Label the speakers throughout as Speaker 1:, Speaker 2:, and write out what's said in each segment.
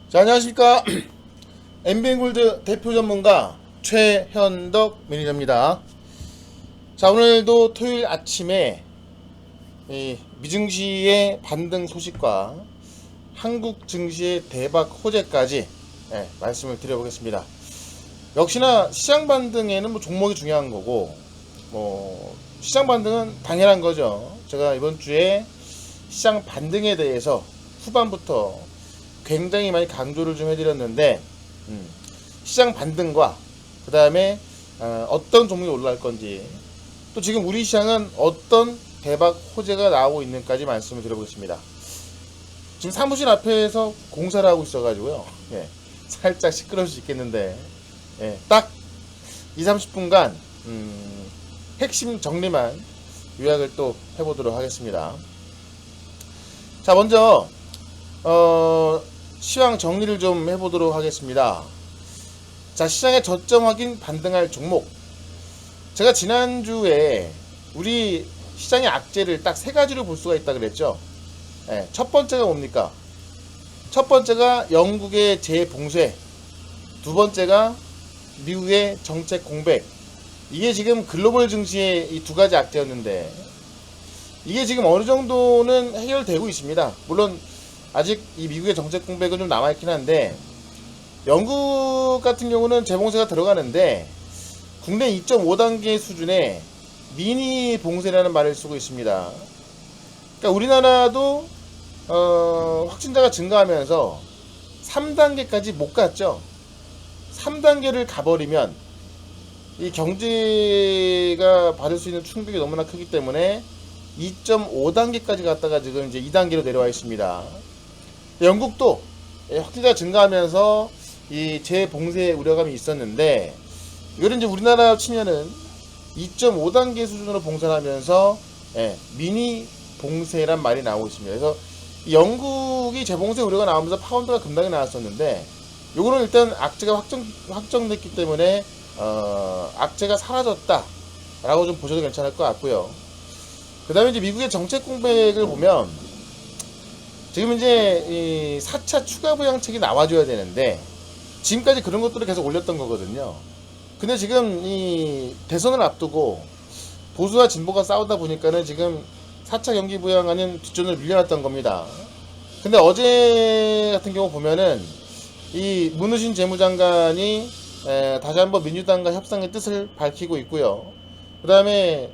Speaker 1: 자, 안녕하십니까. 엠비엔골드 대표 전문가 최현덕 매니저입니다. 자, 오늘도 토요일 아침에 이 미증시의 반등 소식과 한국 증시의 대박 호재까지 말씀을 드려보겠습니다. 역시나 시장 반등에는 종목이 중요한 거고, 시장 반등은 당연한 거죠. 제가 이번 주에 시장 반등에 대해서 후반부터 굉장히 많이 강조를 좀 해드렸는데, 시장 반등과 그 다음에 어떤 종목이 올라갈 건지, 또 지금 우리 시장은 어떤 대박 호재가 나오고 있는까지 말씀을 드려보겠습니다. 지금 사무실 앞에서 공사를 하고 있어가지고요, 살짝 시끄러울 수 있겠는데, 딱 20-30분간 핵심 정리만 요약을 또 해보도록 하겠습니다. 자, 먼저 시황 정리를 좀 해보도록 하겠습니다. 자, 시장의 저점 확인 반등할 종목. 제가 지난주에 우리 시장의 악재를 딱 세 가지로 볼 수가 있다 그랬죠. 첫 번째가 뭡니까? 첫 번째가 영국의 재봉쇄, 두 번째가 미국의 정책 공백. 이게 지금 글로벌 증시의 이 두 가지 악재였는데, 이게 지금 어느 정도는 해결되고 있습니다. 물론 아직 이 미국의 정책 공백은 좀 남아있긴 한데, 영국 같은 경우는 재봉쇄가 들어가는데 국내 2.5단계 수준의 미니 봉쇄라는 말을 쓰고 있습니다. 그러니까 우리나라도 확진자가 증가하면서 3단계까지 못 갔죠. 3단계를 가버리면 이 경제가 받을 수 있는 충격이 너무나 크기 때문에 2.5단계까지 갔다가 지금 이제 2단계로 내려와 있습니다. 영국도 확진자가 증가하면서 이 재봉쇄 우려감이 있었는데, 이거는 이제 우리나라 치면은 2.5단계 수준으로 봉쇄를 하면서 미니 봉쇄란 말이 나오고 있습니다. 그래서 영국이 재봉쇄 우려가 나오면서 파운드가 급락이 나왔었는데, 요거는 일단 악재가 확정됐기 때문에 악재가 사라졌다 라고 좀 보셔도 괜찮을 것 같고요. 그 다음에 이제 미국의 정책 공백을 보면, 지금 이제 이 4차 추가 부양책이 나와줘야 되는데 지금까지 그런 것들을 계속 올렸던 거거든요. 근데 지금 이 대선을 앞두고 보수와 진보가 싸우다 보니까는 지금 4차 경기 부양안은 뒷전을 밀려났던 겁니다. 근데 어제 같은 경우 보면은 이 문우신 재무장관이 다시 한번 민주당과 협상의 뜻을 밝히고 있고요. 그 다음에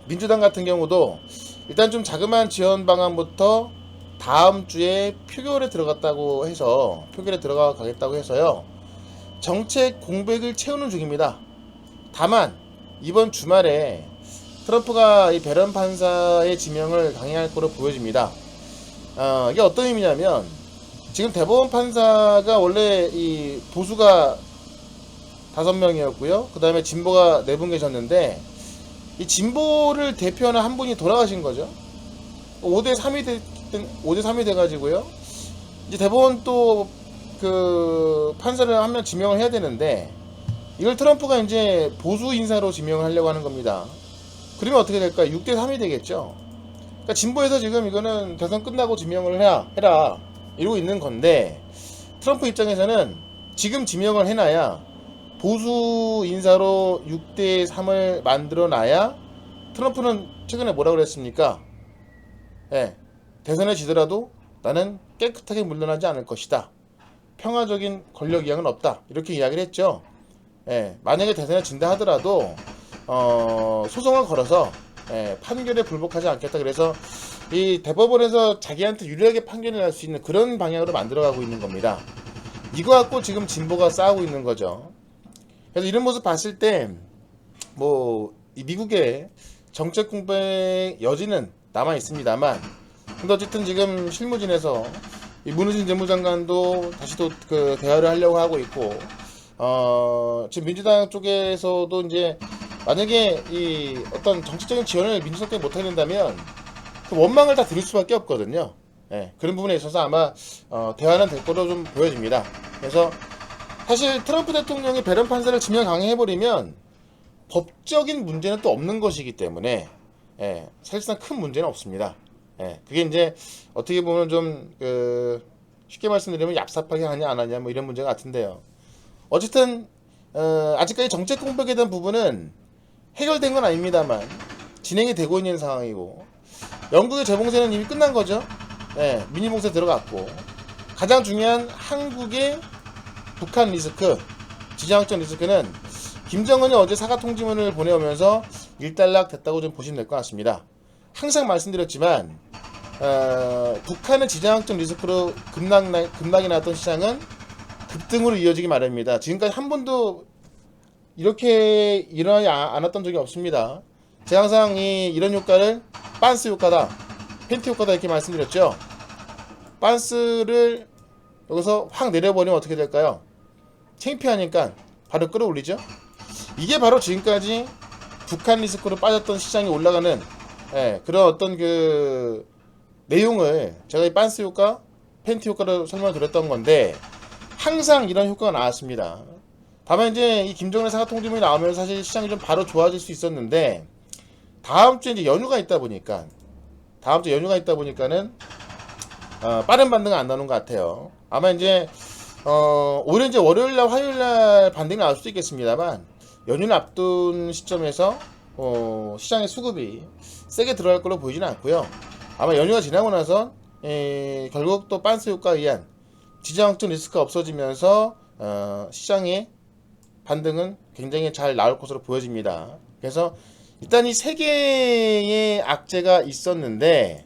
Speaker 1: 민주당 같은 경우도 일단 좀 자그마한 지원 방안부터 다음 주에 표결에 들어가겠다고 해서요. 정책 공백을 채우는 중입니다. 다만 이번 주말에 트럼프가 이 배런 판사의 지명을 강행할 거로 보여집니다. 이게 어떤 의미냐면, 지금 대법원 판사가 원래 이 보수가 5명이었고요. 그 다음에 진보가 4분 계셨는데, 이 진보를 대표하는 한 분이 돌아가신 거죠. 5대3이 돼가지고요. 이제 대법원 또 그 판사를 한 명 지명을 해야 되는데, 이걸 트럼프가 이제 보수 인사로 지명을 하려고 하는 겁니다. 그러면 어떻게 될까요? 6대3이 되겠죠. 그러니까 진보에서 지금 이거는 대선 끝나고 지명을 해라 이러고 있는 건데, 트럼프 입장에서는 지금 지명을 해놔야 보수 인사로 6대3을 만들어놔야, 트럼프는 최근에 뭐라고 그랬습니까? 대선에 지더라도 나는 깨끗하게 물러나지 않을 것이다. 평화적인 권력 이양은 없다. 이렇게 이야기를 했죠. 만약에 대선에 진다 하더라도 소송을 걸어서 판결에 불복하지 않겠다. 그래서 이 대법원에서 자기한테 유리하게 판결을 날 수 있는 그런 방향으로 만들어가고 있는 겁니다. 이거 갖고 지금 진보가 싸우고 있는 거죠. 그래서 이런 모습 봤을 때 이 미국의 정책 공백 여지는 남아 있습니다만, 근데 어쨌든 지금 실무진에서 이 문우신 재무장관도 다시 또 그 대화를 하려고 하고 있고, 지금 민주당 쪽에서도 이제 만약에 이 어떤 정치적인 지원을 민주당에 못하게 된다면 그 원망을 다 들을 수밖에 없거든요. 그런 부분에 있어서 아마 대화는 될 거로 좀 보여집니다. 그래서 사실 트럼프 대통령이 배런 판사를 지명 강행해버리면 법적인 문제는 또 없는 것이기 때문에 사실상 큰 문제는 없습니다. 그게 이제 어떻게 보면 좀 쉽게 말씀드리면 얍삽하게 하냐 안 하냐 뭐 이런 문제 같은데요. 어쨌든 아직까지 정책 공백에 대한 부분은 해결된 건 아닙니다만 진행이 되고 있는 상황이고, 영국의 재봉쇄는 이미 끝난 거죠. 예, 미니 봉쇄 들어갔고, 가장 중요한 한국의 북한 리스크, 지정학적 리스크는 김정은이 어제 사과 통지문을 보내오면서 일단락 됐다고 좀 보시면 될 것 같습니다. 항상 말씀드렸지만 북한의 지정학적 리스크로 급락이 나왔던 시장은 급등으로 이어지기 마련입니다. 지금까지 한 번도 이렇게 일어나지 않았던 적이 없습니다. 제가 항상 이런 효과를 빤스 효과다, 팬티 효과다 이렇게 말씀드렸죠. 빤스를 여기서 확 내려버리면 어떻게 될까요? 창피하니까 바로 끌어올리죠. 이게 바로 지금까지 북한 리스크로 빠졌던 시장이 올라가는 그런 어떤 그 내용을 제가 이 빤스 효과, 팬티 효과로 설명을 드렸던 건데, 항상 이런 효과가 나왔습니다. 다만 이제 이 김정은의 사과 통지문이 나오면서 사실 시장이 좀 바로 좋아질 수 있었는데, 다음 주에 이제 연휴가 있다 보니까는 빠른 반등은 안 나오는 것 같아요. 아마 이제 오히려 이제 월요일날 화요일날 반등이 나올 수도 있겠습니다만, 연휴를 앞둔 시점에서 시장의 수급이 세게 들어갈 걸로 보이지는 않고요. 아마 연휴가 지나고 나서 결국 또 빤스 효과에 의한 지정학적 리스크가 없어지면서 시장의 반등은 굉장히 잘 나올 것으로 보여집니다. 그래서 일단 이 세 개의 악재가 있었는데,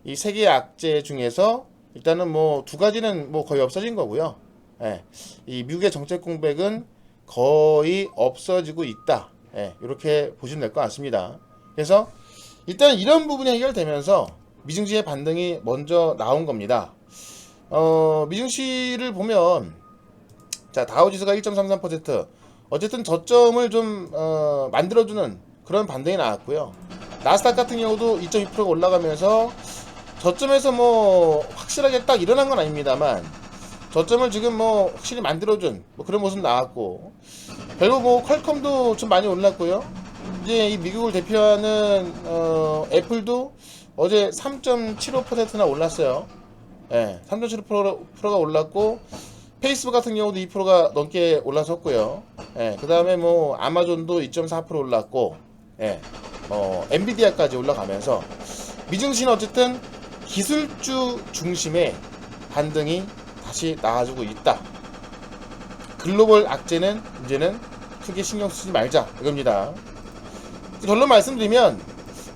Speaker 1: 이 세 개의 악재 중에서 일단은 뭐 두 가지는 뭐 거의 없어진 거고요. 이 미국의 정책 공백은 거의 없어지고 있다. 이렇게 보시면 될 것 같습니다. 그래서 일단 이런 부분이 해결되면서 미증시의 반등이 먼저 나온 겁니다. 미증시를 보면, 자, 다우지수가 1.33%, 어쨌든 저점을 좀 만들어주는 그런 반등이 나왔고요. 나스닥 같은 경우도 2.2%가 올라가면서 저점에서 뭐 확실하게 딱 일어난 건 아닙니다만 저점을 지금 뭐 확실히 만들어준 뭐 그런 모습 나왔고, 결국 뭐 퀄컴도 좀 많이 올랐고요. 이제 이 미국을 대표하는 애플도 어제 3.75%나 올랐어요. 3.75%가 올랐고, 페이스북 같은 경우도 2%가 넘게 올라섰고요. 그 다음에 뭐 아마존도 2.4% 올랐고, 엔비디아까지 올라가면서 미증시는 어쨌든 기술주 중심의 반등이 다시 나와주고 있다. 글로벌 악재는 이제는 크게 신경 쓰지 말자 이겁니다. 결론 말씀드리면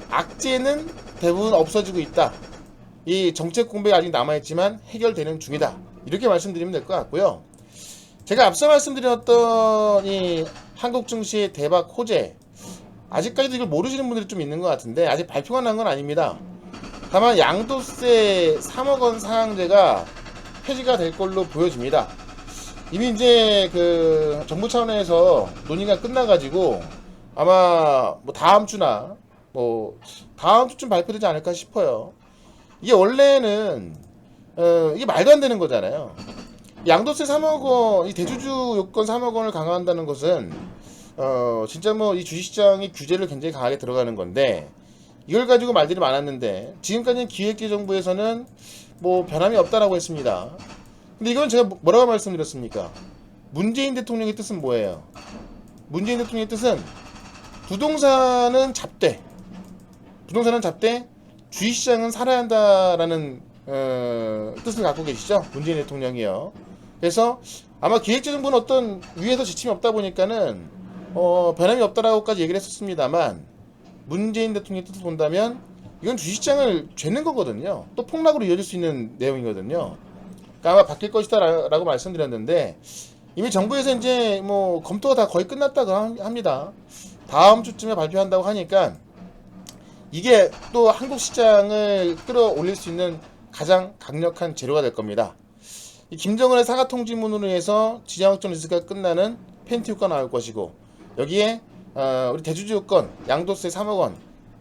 Speaker 1: 악재는 대부분 없어지고 있다. 이 정책 공백이 아직 남아있지만 해결되는 중이다. 이렇게 말씀드리면 될 것 같고요. 제가 앞서 말씀드렸던 이 한국 증시의 대박 호재, 아직까지도 이걸 모르시는 분들이 좀 있는 것 같은데 아직 발표가 난 건 아닙니다. 다만 양도세 3억 원 상한제가 폐지가 될 걸로 보여집니다. 이미 이제 그 정부 차원에서 논의가 끝나가지고 아마 뭐 다음 주나 뭐 다음 주쯤 발표되지 않을까 싶어요. 이게 원래는 이게 말도 안 되는 거잖아요. 양도세 3억 원, 이 대주주 요건 3억 원을 강화한다는 것은 진짜 뭐 이 주식시장이 규제를 굉장히 강하게 들어가는 건데, 이걸 가지고 말들이 많았는데 지금까지는 기획재정부에서는 뭐 변함이 없다라고 했습니다. 근데 이건 제가 뭐라고 말씀드렸습니까? 문재인 대통령의 뜻은 뭐예요? 문재인 대통령의 뜻은 부동산은 잡되 주식시장은 살아야 한다라는 뜻을 갖고 계시죠? 문재인 대통령이요. 그래서 아마 기획재정부는 어떤 위에서 지침이 없다 보니까는 변함이 없다라고까지 얘기를 했었습니다만, 문재인 대통령의 뜻을 본다면 이건 주식시장을 죄는 거거든요. 또 폭락으로 이어질 수 있는 내용이거든요. 그러니까 아마 바뀔 것이다 라고 말씀드렸는데, 이미 정부에서 이제 뭐 검토가 다 거의 끝났다고 합니다. 다음 주쯤에 발표한다고 하니까 이게 또 한국 시장을 끌어올릴 수 있는 가장 강력한 재료가 될 겁니다. 이 김정은의 사과 통지문으로 해서 지정학적 리스크가 끝나는 팬티 효과 나올 것이고, 여기에 우리 대주주 요건 양도세 3억 원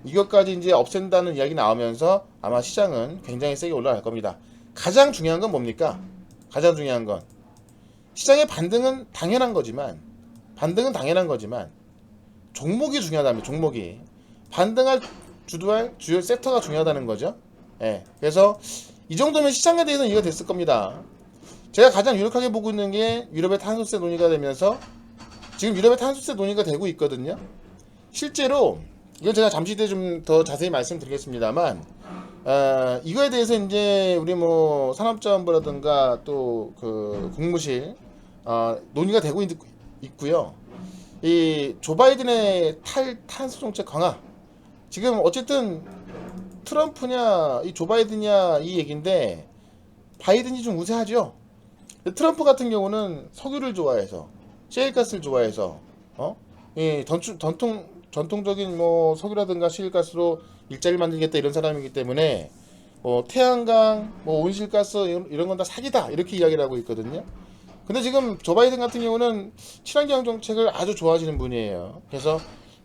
Speaker 1: 이것까지 이제 없앤다는 이야기 나오면서 아마 시장은 굉장히 세게 올라갈 겁니다. 가장 중요한 건 뭡니까? 가장 중요한 건 시장의 반등은 당연한 거지만 종목이 중요하다면, 종목이 반등할 주도할 주요 섹터가 중요하다는 거죠. 그래서 이 정도면 시장에 대해서는 이해가 됐을 겁니다. 제가 가장 유력하게 보고 있는 게 유럽의 탄소세 논의가 되면서 지금 유럽의 탄소세 논의가 되고 있거든요. 실제로 이건 제가 잠시 뒤에 좀 더 자세히 말씀드리겠습니다만 이거에 대해서 이제 우리 뭐 산업자원부라든가 또 그 국무실 논의가 되고 있고요. 이 조 바이든의 탈탄소 정책 강화 지금 어쨌든 트럼프냐 이 조 바이든이냐 이 얘기인데 바이든이 좀 우세하죠. 트럼프 같은 경우는 석유를 좋아해서 셰일가스를 좋아해서 이 전통적인 뭐 석유라든가 셰일가스로 일자리 만들겠다 이런 사람이기 때문에 태양광 뭐 온실가스 이런 건 다 사기다 이렇게 이야기를 하고 있거든요. 근데 지금 조 바이든 같은 경우는 친환경 정책을 아주 좋아하시는 분이에요. 그래서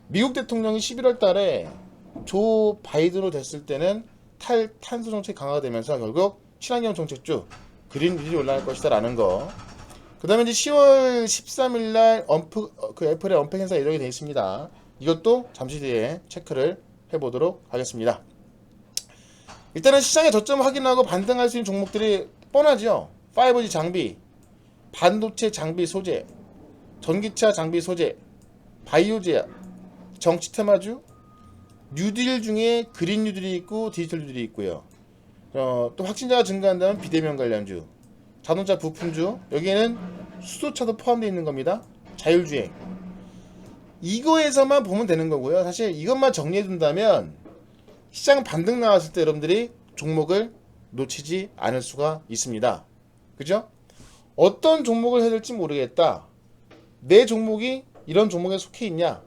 Speaker 1: 미국 대통령이 11월 달에 조 바이든으로 됐을 때는 탈탄소 정책 강화가 되면서 결국 친환경 정책주 그린 딜이 올라갈 것이다 라는 거. 그 다음에 이제 10월 13일 날 애플의 언팩 행사 예정이 되어 있습니다. 이것도 잠시 뒤에 체크를 해보도록 하겠습니다. 일단은 시장의 저점을 확인하고 반등할 수 있는 종목들이 뻔하죠. 5G 장비, 반도체 장비 소재, 전기차 장비 소재, 바이오제약, 정치 테마주, 뉴딜 중에 그린 뉴딜이 있고 디지털 뉴딜이 있고요. 또 확진자가 증가한다면 비대면 관련주, 자동차 부품주, 여기에는 수소차도 포함되어 있는 겁니다. 자율주행. 이거에서만 보면 되는 거고요. 사실 이것만 정리해 둔다면 시장 반등 나왔을 때 여러분들이 종목을 놓치지 않을 수가 있습니다. 그죠? 어떤 종목을 해야 될지 모르겠다. 내 종목이 이런 종목에 속해 있냐?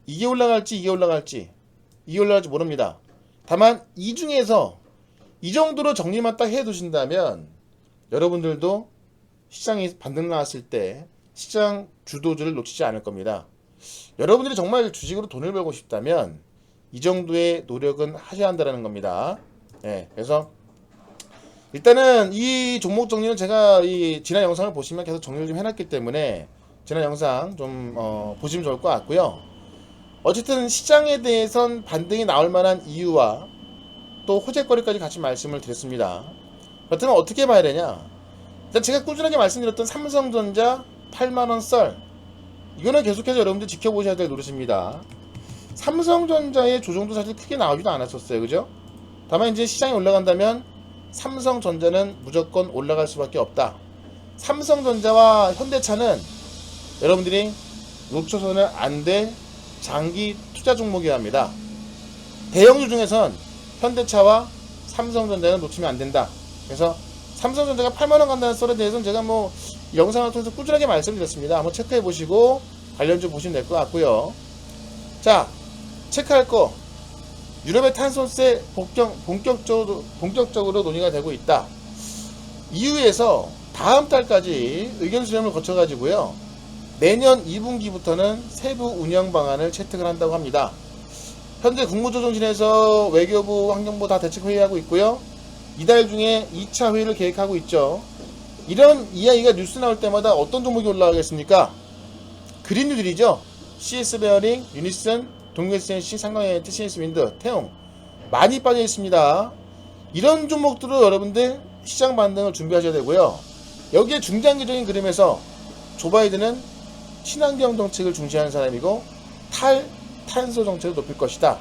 Speaker 1: 이게 올라갈지 모릅니다. 다만 이 중에서 이 정도로 정리만 딱 해 두신다면 여러분들도 시장이 반등 나왔을 때 시장 주도주를 놓치지 않을 겁니다. 여러분들이 정말 주식으로 돈을 벌고 싶다면 이 정도의 노력은 하셔야 한다는 겁니다. 그래서 일단은 이 종목 정리는 제가 이 지난 영상을 보시면 계속 정리를 좀 해놨기 때문에 지난 영상 좀 보시면 좋을 것 같고요. 어쨌든 시장에 대해선 반등이 나올 만한 이유와 또 호재거리까지 같이 말씀을 드렸습니다. 그렇다면 어떻게 봐야 되냐? 일단 제가 꾸준하게 말씀드렸던 삼성전자 8만원 썰, 이거는 계속해서 여러분들 지켜보셔야 될 노릇입니다. 삼성전자의 조정도 사실 크게 나오지도 않았었어요. 그죠? 다만 이제 시장이 올라간다면 삼성전자는 무조건 올라갈 수밖에 없다. 삼성전자와 현대차는 여러분들이 놓쳐서는 안 될 장기 투자 종목이어야 합니다. 대형주 중에선 현대차와 삼성전자는 놓치면 안 된다. 그래서 삼성전자가 8만원 간다는 썰에 대해서는 제가 뭐 영상을 통해서 꾸준하게 말씀드렸습니다. 한번 체크해 보시고 관련주 보시면 될 것 같고요. 자, 체크할 거, 유럽의 탄소세 본격적으로 논의가 되고 있다. EU에서 다음 달까지 의견 수렴을 거쳐가지고요, 내년 2분기부터는 세부 운영 방안을 채택을 한다고 합니다. 현재 국무조정실에서 외교부, 환경부 다 대책 회의하고 있고요. 이달 중에 2차 회의를 계획하고 있죠. 이런 이야기가 뉴스 나올 때마다 어떤 종목이 올라가겠습니까? 그린 뉴딜이죠. CS 베어링, 유니슨, 동국SNC, 상강에너지, CS 윈드, 태용 많이 빠져 있습니다. 이런 종목들로 여러분들 시장 반등을 준비하셔야 되고요. 여기에 중장기적인 그림에서 조 바이든은 친환경 정책을 중시하는 사람이고 탈탄소 정책을 높일 것이다.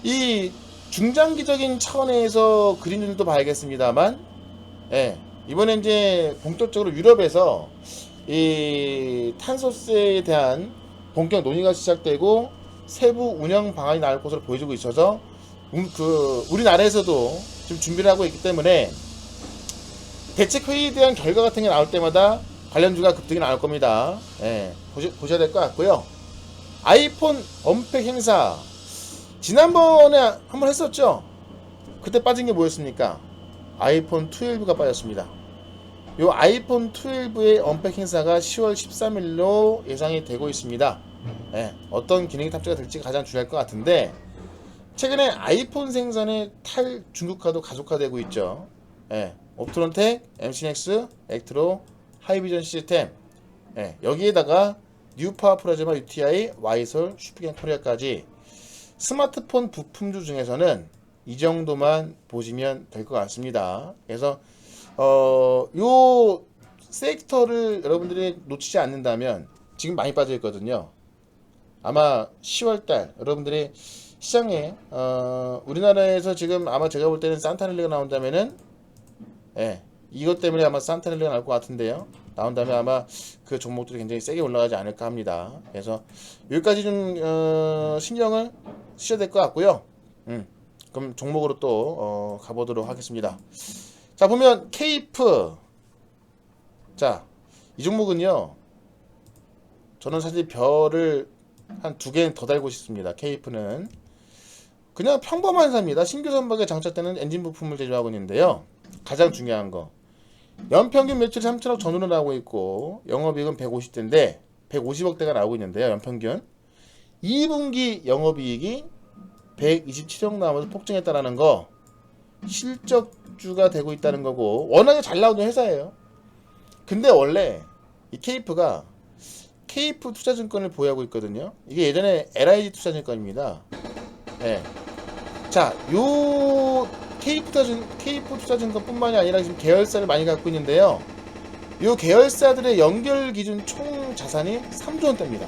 Speaker 1: 이 중장기적인 차원에서 그린들도 봐야겠습니다만, 이번에 이제 본격적으로 유럽에서 이 탄소세에 대한 본격 논의가 시작되고 세부 운영 방안이 나올 것으로 보여지고 있어서 우리나라에서도 좀 준비를 하고 있기 때문에 대책 회의에 대한 결과 같은 게 나올 때마다 관련주가 급등이 나올 겁니다. 보셔야 될 것 같고요. 아이폰 언팩 행사 지난번에 한번 했었죠. 그때 빠진 게 뭐였습니까? 아이폰 12가 빠졌습니다. 요 아이폰 12의 언팩 행사가 10월 13일로 예상이 되고 있습니다. 어떤 기능이 탑재가 될지 가장 중요할 것 같은데, 최근에 아이폰 생산의 탈중국화도 가속화되고 있죠. 옵트론텍, MC넥스, 액트로, 하이비전 시스템, 여기에다가 뉴파워 프라즈마, UTI, 와이솔, 슈피겐 코리아까지 스마트폰 부품주 중에서는 이 정도만 보시면 될 것 같습니다. 그래서 요 섹터를 여러분들이 놓치지 않는다면 지금 많이 빠져 있거든요. 아마 10월달 여러분들이 시장에 우리나라에서 지금 아마 제가 볼 때는 산타넬리가 나온다면은 예, 이것 때문에 아마 산타넬리가 나올 것 같은데요. 나온다면 아마 그 종목들이 굉장히 세게 올라가지 않을까 합니다. 그래서 여기까지 좀 신경을 쓰셔야 될 것 같고요. 그럼 종목으로 또 가보도록 하겠습니다. 자, 보면 케이프. 자, 이 종목은요, 저는 사실 별을 한 2개 더 달고 싶습니다. 케이프는 그냥 평범한 회사입니다. 신규 선박에 장착되는 엔진 부품을 제조하고 있는데요. 가장 중요한 거, 연평균 매출이 3천억 전후로 나오고 있고 영업이익은 150대인데 150억대가 나오고 있는데요. 연평균 2분기 영업이익이 127억 나오면서 폭증했다라는 거, 실적주가 되고 있다는 거고, 워낙에 잘 나오는 회사예요. 근데 원래 이 케이프가 케이프 투자증권을 보유하고 있거든요. 이게 예전에 LIG 투자증권입니다. 네. 자, 요 케이프 투자증권뿐만이 아니라 지금 계열사를 많이 갖고 있는데요. 요 계열사들의 연결 기준 총 자산이 3조 원대입니다.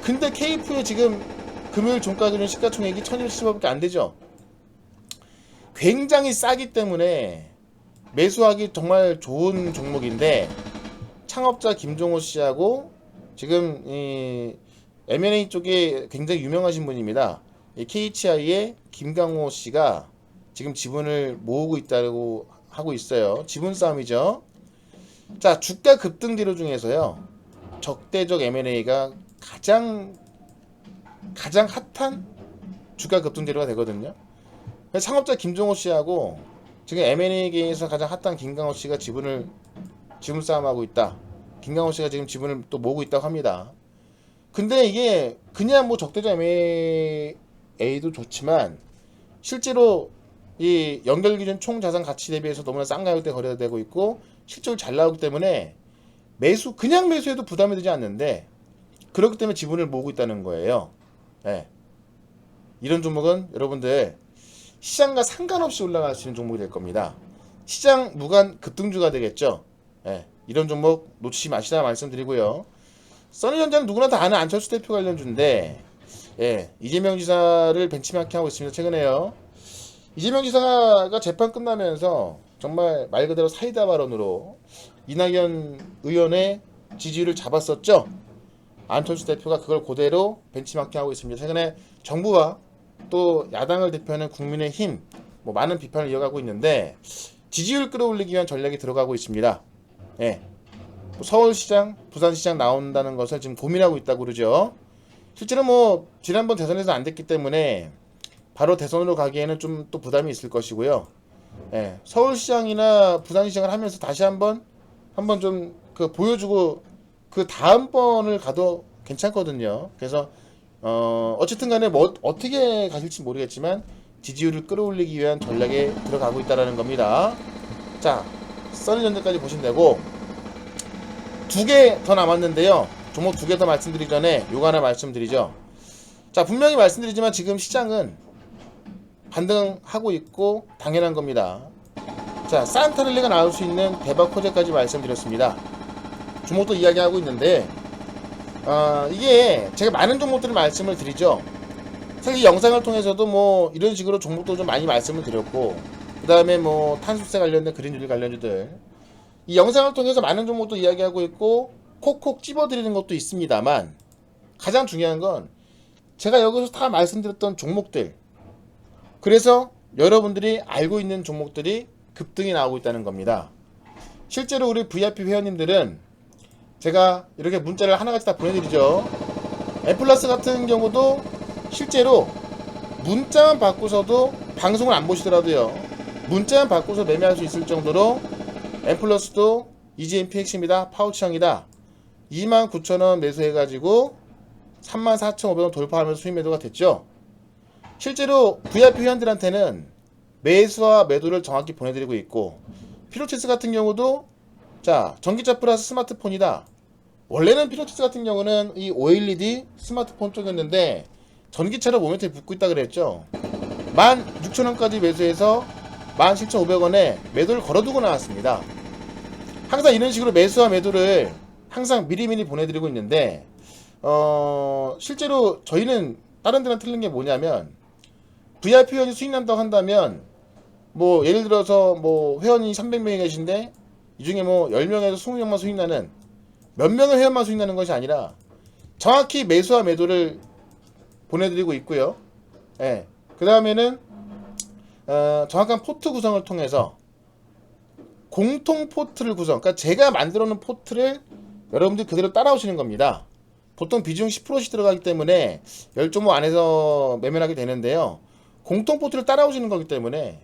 Speaker 1: 근데 케이프의 지금 금요일 종가 기준 시가총액이 1,270억밖에 안 되죠. 굉장히 싸기 때문에 매수하기 정말 좋은 종목인데, 창업자 김종호 씨하고 지금 이 M&A 쪽에 굉장히 유명하신 분입니다. 이 KHI의 김강호 씨가 지금 지분을 모으고 있다고 하고 있어요. 지분 싸움이죠. 자, 주가 급등 뒤로 중에서요, 적대적 M&A가 가장 핫한 주가 급등 뒤로가 되거든요. 창업자 김종호 씨하고 지금 M&A계에서 가장 핫한 김강호 씨가 지분 싸움하고 있다. 김강호 씨가 지금 지분을 또 모으고 있다고 합니다. 근데 이게 그냥 뭐 적대적 M&A도 좋지만 실제로 이 연결기준 총 자산 가치 대비해서 너무나 싼 가격대 거래되고 있고 실적이 잘 나오기 때문에 그냥 매수해도 부담이 되지 않는데, 그렇기 때문에 지분을 모으고 있다는 거예요. 네. 이런 종목은 여러분들 시장과 상관없이 올라갈 수 있는 종목이 될 겁니다. 시장 무관 급등주가 되겠죠. 네. 이런 종목 놓치지 마시라 말씀드리고요. 써니전자는 누구나 다 아는 안철수 대표 관련주인데, 예, 이재명 지사를 벤치마킹하고 있습니다. 최근에요. 이재명 지사가 재판 끝나면서 정말 말 그대로 사이다 발언으로 이낙연 의원의 지지율을 잡았었죠. 안철수 대표가 그걸 그대로 벤치마킹하고 있습니다. 최근에 정부와 또 야당을 대표하는 국민의힘 많은 비판을 이어가고 있는데, 지지율 끌어올리기 위한 전략이 들어가고 있습니다. 예. 서울시장, 부산시장 나온다는 것을 지금 고민하고 있다고 그러죠. 실제로 지난번 대선에서 안 됐기 때문에 바로 대선으로 가기에는 좀 또 부담이 있을 것이고요. 예. 서울시장이나 부산시장을 하면서 다시 한번 좀 보여주고 그 다음번을 가도 괜찮거든요. 그래서 어쨌든 간에 어떻게 가실지 모르겠지만 지지율을 끌어올리기 위한 전략에 들어가고 있다는 겁니다. 자, 써니전자까지 보시면 되고, 2개 더 남았는데요. 종목 2개 더 말씀드리기 전에 요거 하나 말씀드리죠. 자, 분명히 말씀드리지만 지금 시장은 반등하고 있고 당연한 겁니다. 자, 산타넬리가 나올 수 있는 대박 호재까지 말씀드렸습니다. 종목도 이야기하고 있는데, 이게 제가 많은 종목들을 말씀을 드리죠. 사실 이 영상을 통해서도 이런 식으로 종목도 좀 많이 말씀을 드렸고, 그 다음에 탄소세 관련된 그린주일 관련주들, 이 영상을 통해서 많은 종목도 이야기하고 있고 콕콕 집어드리는 것도 있습니다만, 가장 중요한 건 제가 여기서 다 말씀드렸던 종목들, 그래서 여러분들이 알고 있는 종목들이 급등이 나오고 있다는 겁니다. 실제로 우리 VIP 회원님들은 제가 이렇게 문자를 하나같이 다 보내드리죠. 엠플러스 같은 경우도 실제로 문자만 받고서도 방송을 안 보시더라도요, 문자만 받고서 매매할 수 있을 정도로 엠플러스도 EGMP 핵심이다, 파우치형이다, 29,000원 매수해가지고 34,500원 돌파하면서 수익 매도가 됐죠. 실제로 VIP 회원들한테는 매수와 매도를 정확히 보내드리고 있고, 피로체스 같은 경우도 자, 전기차 플러스 스마트폰이다. 원래는 피로체스 같은 경우는 이 OLED 스마트폰 쪽이었는데 전기차로 모멘텀이 붙고 있다 그랬죠. 16,000원까지 매수해서 17,500원에 매도를 걸어두고 나왔습니다. 항상 이런 식으로 매수와 매도를 항상 미리미리 보내드리고 있는데 실제로 저희는 다른 데랑 틀린 게 뭐냐면 VIP 회원이 수익 난다고 한다면 뭐 예를 들어서 뭐 회원이 300명이 계신데 이 중에 뭐 10명에서 20명만 수익 나는 몇 명의 회원만 수익 나는 것이 아니라 정확히 매수와 매도를 보내드리고 있고요. 예. 그 다음에는 정확한 포트 구성을 통해서 공통 포트를 구성, 그러니까 제가 만들어 놓은 포트를 여러분들이 그대로 따라오시는 겁니다. 보통 비중 10%씩 들어가기 때문에 10종목 안에서 매매를 하게 되는데요. 공통 포트를 따라오시는 거기 때문에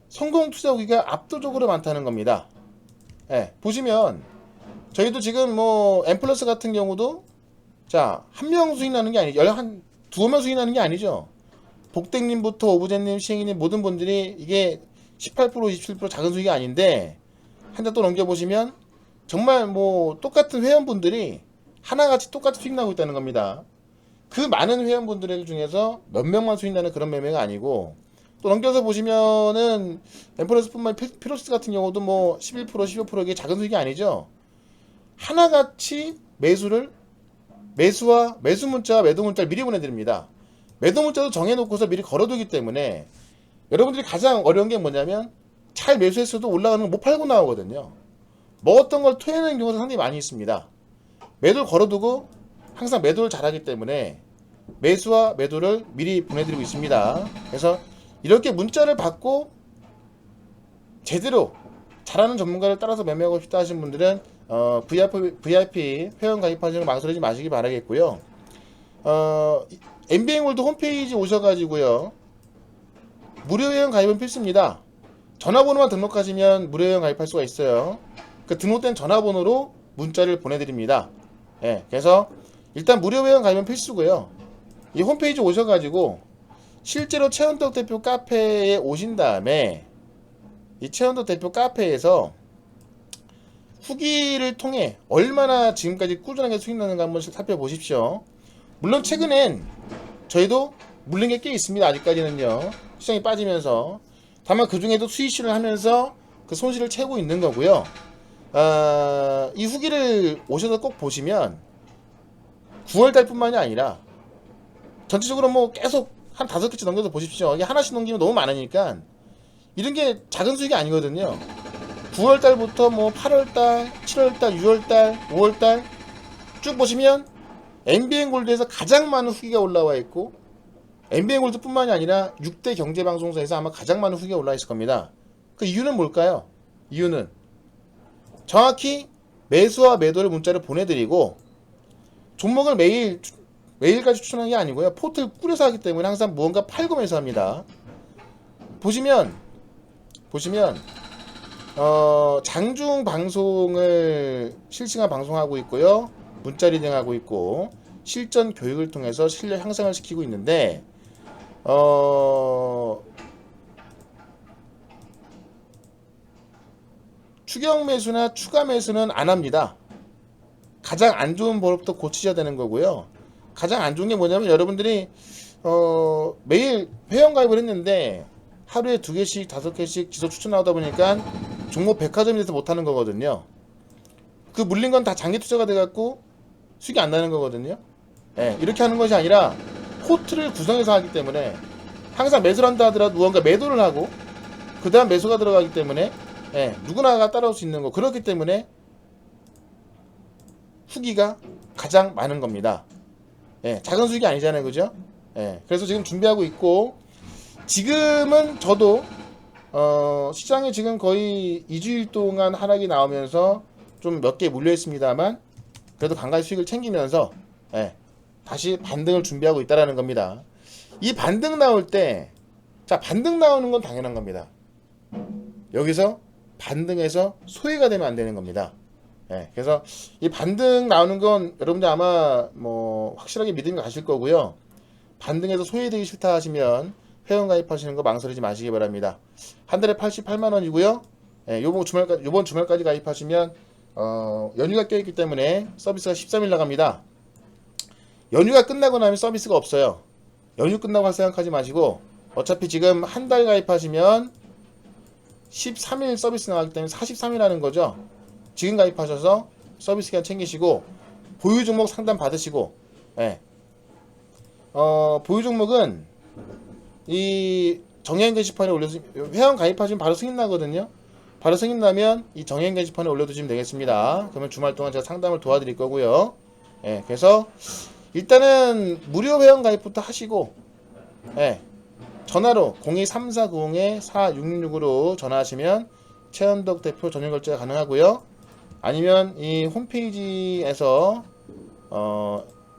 Speaker 1: 성공 투자 후기가 압도적으로 많다는 겁니다. 예, 보시면 저희도 지금 뭐 엠플러스 같은 경우도 자, 한 명 수익 나는 게 아니죠. 한 두어 명 수익 나는 게 아니죠. 복댕님부터 오브제님, 시행이님 모든 분들이 이게 18%, 27% 작은 수익이 아닌데 한 달 또 넘겨보시면 정말 뭐 똑같은 회원분들이 하나같이 똑같이 수익 나고 있다는 겁니다. 그 많은 회원분들 중에서 몇 명만 수익 나는 그런 매매가 아니고 또 넘겨서 보시면은 엠플러스뿐만 피로스 같은 경우도 뭐 11%, 15% 이게 작은 수익이 아니죠. 하나같이 매수와 매수 문자와 매도 문자를 미리 보내드립니다. 매도 문자도 정해놓고서 미리 걸어두기 때문에 여러분들이 가장 어려운 게 뭐냐면 잘 매수했어도 올라가는 거 못 팔고 나오거든요. 먹었던 걸 토해내는 경우가 상당히 많이 있습니다. 매도를 걸어두고 항상 매도를 잘하기 때문에 매수와 매도를 미리 보내드리고 있습니다. 그래서 이렇게 문자를 받고 제대로 잘하는 전문가를 따라서 매매하고 싶다 하시는 분들은 VIP 회원 가입하시는 거 망설이지 마시기 바라겠고요. MBN골드 홈페이지 오셔가지고요. 무료 회원 가입은 필수입니다. 전화번호만 등록하시면 무료 회원 가입할 수가 있어요. 그 등록된 전화번호로 문자를 보내드립니다. 예, 그래서 일단 무료 회원 가입은 필수고요. 이 홈페이지 오셔가지고 실제로 최원덕 대표 카페에 오신 다음에 이 최원덕 대표 카페에서 후기를 통해 얼마나 지금까지 꾸준하게 수익 나는가 한번 살펴보십시오. 물론 최근엔 저희도 물린 게 꽤 있습니다. 아직까지는요. 시장이 빠지면서. 다만 그 중에도 수익실을 하면서 그 손실을 채우고 있는 거고요. 이 후기를 오셔서 꼭 보시면 9월달 뿐만이 아니라 전체적으로 뭐 계속 한 5개째 넘겨서 보십시오. 이게 하나씩 넘기면 너무 많으니까 이런 게 작은 수익이 아니거든요. 9월달부터 뭐 8월달, 7월달, 6월달, 5월달 쭉 보시면 MBN골드에서 가장 많은 후기가 올라와 있고 MBN골드 뿐만이 아니라 6대 경제방송사에서 아마 가장 많은 후기가 올라와 있을 겁니다. 그 이유는 뭘까요? 이유는 정확히 매수와 매도를 문자를 보내드리고 종목을 매일까지 추천하는 게 아니고요. 포트를 꾸려서 하기 때문에 항상 무언가 팔고 매수합니다. 보시면 장중 방송을 실시간 방송하고 있고요. 문자 리딩하고 있고 실전 교육을 통해서 실력 향상을 시키고 있는데 추격 매수나 추가 매수는 안 합니다. 가장 안 좋은 버릇부터 고치셔야 되는 거고요. 가장 안 좋은 게 뭐냐면 여러분들이 매일 회원 가입을 했는데 하루에 2개씩 5개씩 지속 추천 나오다 보니까 종목 백화점이 돼서 못하는 거거든요. 그 물린 건 다 장기 투자가 돼갖고 수익이 안 나는 거거든요. 예, 이렇게 하는 것이 아니라 포트를 구성해서 하기 때문에 항상 매수를 한다 하더라도 무언가 매도를 하고 그 다음 매수가 들어가기 때문에 누구나가 따라올 수 있는 거. 그렇기 때문에 후기가 가장 많은 겁니다. 작은 수익이 아니잖아요, 그죠? 그래서 지금 준비하고 있고 지금은 저도 시장에 지금 거의 2주일 동안 하락이 나오면서 좀 몇 개 물려 있습니다만 그래도 간간히 수익을 챙기면서 다시 반등을 준비하고 있다라는 겁니다. 이 반등 나올 때, 자, 반등 나오는 건 당연한 겁니다. 여기서 반등해서 소외가 되면 안 되는 겁니다. 그래서 이 반등 나오는 건 여러분들 아마 뭐 확실하게 믿음이 가실 거고요. 반등해서 소외되기 싫다 하시면 회원 가입하시는 거 망설이지 마시기 바랍니다. 한 달에 88만 원이고요. 요번 주말까지 가입하시면 연휴가 껴있기 때문에 서비스가 13일 나갑니다. 연휴가 끝나고 나면 서비스가 없어요. 연휴 끝나고 할 생각하지 마시고 어차피 지금 한 달 가입하시면 13일 서비스 나가기 때문에 43일 하는 거죠. 지금 가입하셔서 서비스 기간 챙기시고 보유 종목 상담 받으시고, 예. 보유 종목은 이 정해인 게시판에 올려두시면, 회원 가입하시면 바로 승인 나거든요. 바로 승인 나면 이 정해인 게시판에 올려두시면 되겠습니다. 그러면 주말 동안 제가 상담을 도와드릴 거고요. 예, 그래서 일단은 무료 회원 가입부터 하시고, 예, 전화로 02-3490-4666으로 전화하시면 최현덕 대표 전용 결제가 가능하고요. 아니면 이 홈페이지에서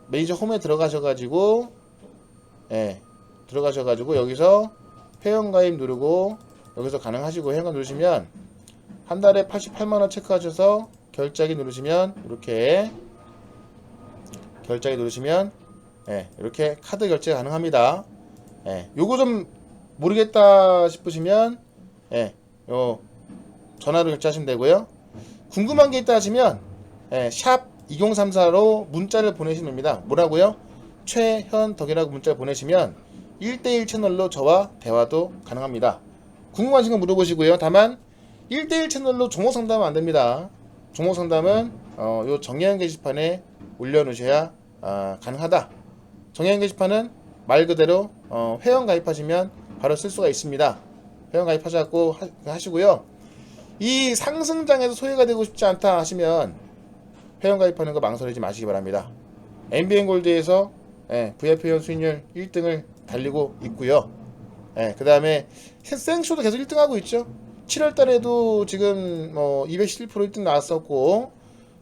Speaker 1: 메이저 홈에 들어가셔가지고, 예, 들어가셔가지고 여기서 회원가입 누르고 여기서 가능하시고, 회원가입 누르시면 한 달에 88만원 체크하셔서 결제하기 누르시면 이렇게 결제하기 누르시면, 예, 이렇게 카드 결제 가능합니다. 예, 요거 좀 모르겠다 싶으시면, 예, 요 전화로 결제하시면 되고요. 궁금한 게 있다 하시면, 예, 샵 2034로 문자를 보내시면 됩니다. 뭐라고요? 최현덕이라고 문자를 보내시면 1대1 채널로 저와 대화도 가능합니다. 궁금하신 거 물어보시고요. 다만 1대1 채널로 종목 상담은 안 됩니다. 종목 상담은 요 정예현 게시판에 올려놓으셔야 가능하다. 정예현 게시판은 말 그대로 회원 가입하시면 바로 쓸 수가 있습니다. 회원 가입하셔서 하시고요. 이 상승장에서 소외가 되고 싶지 않다 하시면 회원 가입하는 거 망설이지 마시기 바랍니다. MBN골드에서, 예, VIP 회원 수익률 1등을 달리고 있고요. 예, 그 다음에 생쇼도 계속 1등하고 있죠. 7월달에도 지금 뭐 211% 1등 나왔었고,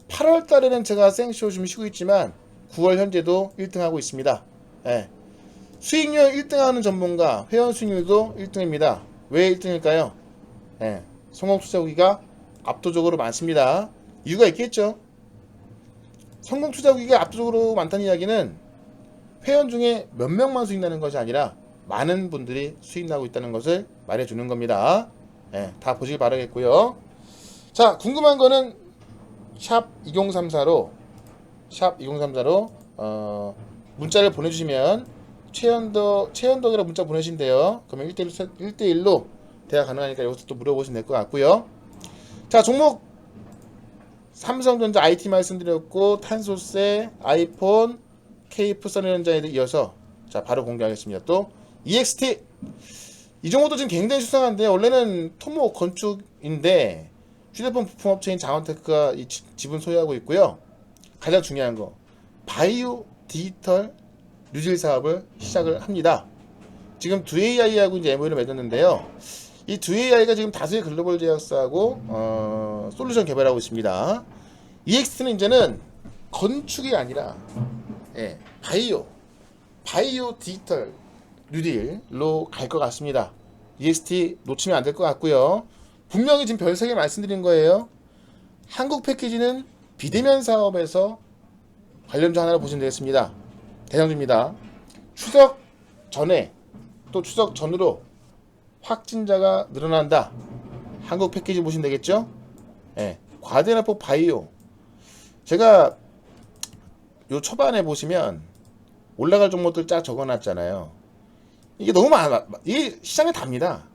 Speaker 1: 8월달에는 제가 생쇼 좀 쉬고 있지만 9월 현재도 1등하고 있습니다. 예. 수익률 1등하는 전문가, 회원 수익률도 1등입니다. 왜 1등일까요? 예, 성공 투자후기가 압도적으로 많습니다. 이유가 있겠죠. 성공 투자후기가 압도적으로 많다는 이야기는 회원 중에 몇 명만 수익 나는 것이 아니라 많은 분들이 수익 나고 있다는 것을 말해주는 겁니다. 예, 다 보시길 바라겠고요. 자, 궁금한 거는 샵 2034로 문자를 보내주시면 최현덕이라고 문자 보내신대요. 그러면 1대1로 대화 가능하니까 여기서 또 물어보시면 될 것 같고요. 자, 종목 삼성전자 IT 말씀드렸고, 탄소세, 아이폰, KF 선현자에 이어서 자, 바로 공개하겠습니다. 또 EXT, 이 종목도 지금 굉장히 수상한데, 원래는 토목 건축인데 휴대폰 부품업체인 장원테크가 이 지분 소유하고 있고요. 가장 중요한 거, 바이오 디지털 뉴딜 사업을 시작을 합니다. 지금 두AI하고 이제 MOU를 맺었는데요. 이 두AI가 지금 다수의 글로벌 제약사하고 솔루션 개발하고 있습니다. EXT는 이제는 건축이 아니라, 예, 바이오 디지털 뉴딜로 갈 것 같습니다. EXT 놓치면 안 될 것 같고요. 분명히 지금 별 3개 말씀드린 거예요. 한국 패키지는 비대면 사업에서 관련주 하나로 보시면 되겠습니다. 대장주입니다. 추석 전에 또 추석 전으로 확진자가 늘어난다. 한국 패키지 보시면 되겠죠. 예, 과대납법 바이오, 제가 요 초반에 보시면 올라갈 종목들 쫙 적어놨잖아요. 이게 너무 많아. 이게 시장에 답니다.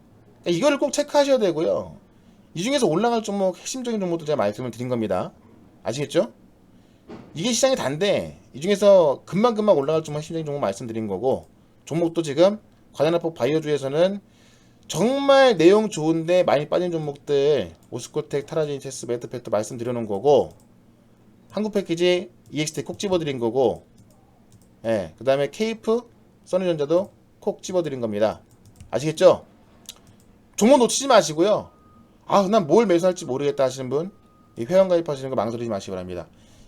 Speaker 1: 이거를 꼭 체크하셔야 되고요. 이 중에서 올라갈 종목, 핵심적인 종목들 제가 말씀을 드린 겁니다. 아시겠죠? 이게 시장이 단데 이 중에서 금방 올라갈 종목, 핵심적인 종목 말씀드린 거고, 종목도 지금 과대납법 바이오주에서는 정말 내용 좋은데 많이 빠진 종목들, 오스코텍, 타라지니체스, 메드팩도 말씀드려놓은 거고, 한국 패키지 EXT 콕 집어드린 거고, 예, 그 다음에 KF, 써니전자도 콕 집어드린 겁니다. 아시겠죠? 종목 놓치지 마시고요. 난 뭘 매수할지 모르겠다 하시는 분, 이 회원 가입하시는 거 망설이지 마시기 바랍니다.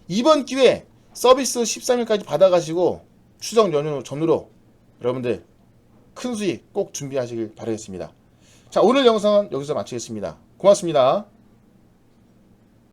Speaker 1: 이번 기회에 서비스 13일까지 받아가시고 추석 연휴 전후로 여러분들 큰 수익 꼭 준비하시길 바라겠습니다. 자, 오늘 영상은 여기서 마치겠습니다. 고맙습니다.